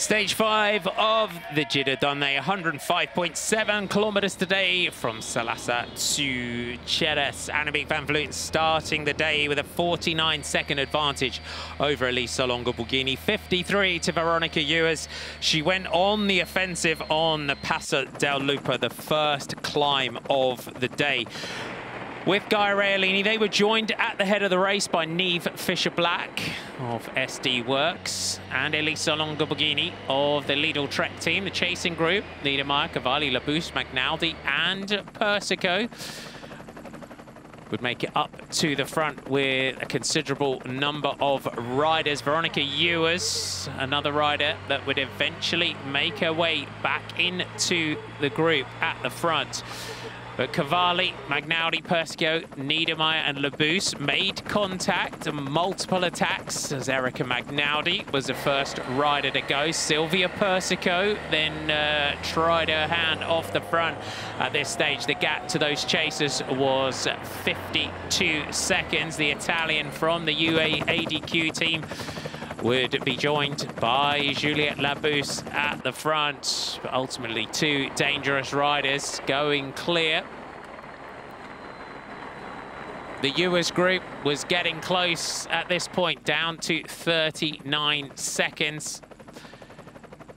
Stage 5 of the Giro Donne, 105.7 kilometers today from Salazar to Xeres. Annemiek van Vleuten starting the day with a 49-second advantage over Elisa Longo-Borghini, 53 to Veronica Ewers. She went on the offensive on the Passo del Lupo, the first climb of the day. With Gaia Reolini, they were joined at the head of the race by Niamh Fisher-Black of SD Worx and Elisa Longo-Borghini of the Lidl Trek team, the chasing group. Niedermaier, Cavalli, Labous, McNally and Persico would make it up to the front with a considerable number of riders. Veronica Ewers, another rider that would eventually make her way back into the group at the front. But Cavalli, McNally, Persico, Niedermaier and Labous made contact and multiple attacks as Erica McNally was the first rider to go. Silvia Persico then tried her hand off the front. At this stage, the gap to those chasers was 52 seconds. The Italian from the UAE-ADQ team would be joined by Juliette Labous at the front. But ultimately, two dangerous riders going clear. The Ewers group was getting close at this point, down to 39 seconds.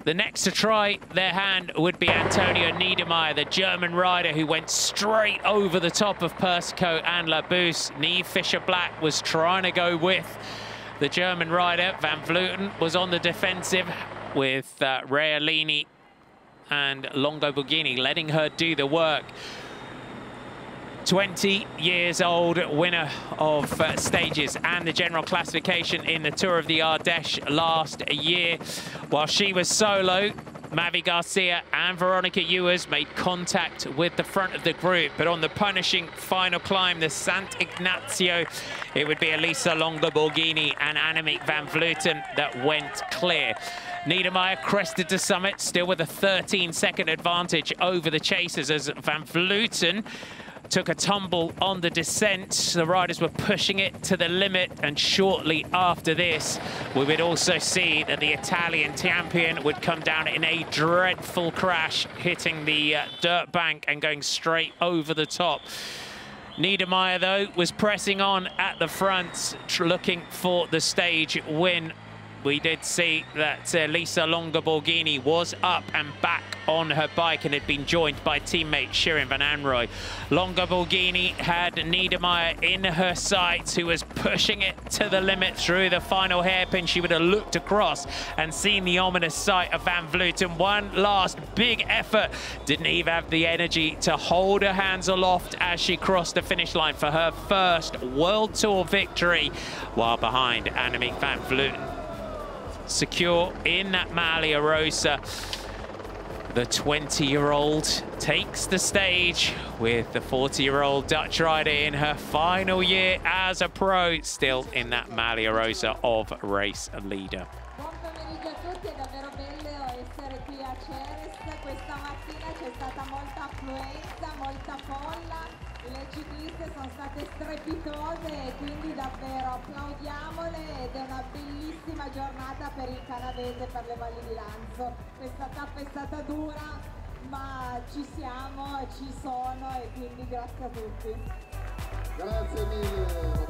The next to try their hand would be Antonio Niedermaier, the German rider who went straight over the top of Persico and Labous. Niamh Fisher-Black was trying to go with the German rider. Van Vleuten was on the defensive with Reolini and Longo-Borghini letting her do the work. 20 years old, winner of stages and the general classification in the Tour of the Ardèche last year. While she was solo, Mavi Garcia and Veronica Ewers made contact with the front of the group, but on the punishing final climb, the Sant Ignazio, it would be Elisa Longo-Borghini and Annemiek van Vleuten that went clear. Niedermaier crested the summit, still with a 13-second advantage over the chasers as Van Vleuten took a tumble on the descent. The riders were pushing it to the limit, and shortly after this, we would also see that the Italian champion would come down in a dreadful crash, hitting the dirt bank and going straight over the top. Niedermaier, though, was pressing on at the front, looking for the stage win. We did see that Elisa Longo-Borghini was up and back on her bike and had been joined by teammate Shirin van Anrooy. Longo-Borghini had Niedermaier in her sights, who was pushing it to the limit through the final hairpin. She would have looked across and seen the ominous sight of Van Vleuten. One last big effort. Didn't even have the energy to hold her hands aloft as she crossed the finish line for her first World Tour victory, while behind Annemiek van Vleuten, secure in that Maglia Rosa. The 20-year-old takes the stage with the 40-year-old Dutch rider in her final year as a pro, still in that Maglia Rosa of race leader. Buon pomeriggio a tutti, è davvero bello essere qui a Xeres. Questa mattina c'è stata molta affluenza, molta folla. Le cicliste sono state strepitose e quindi davvero applaudiamole, ed è una bellissima giornata per il canadese, per le valli di Lanzo. Questa tappa è stata dura, ma ci siamo, ci sono, e quindi grazie a tutti. Grazie mille.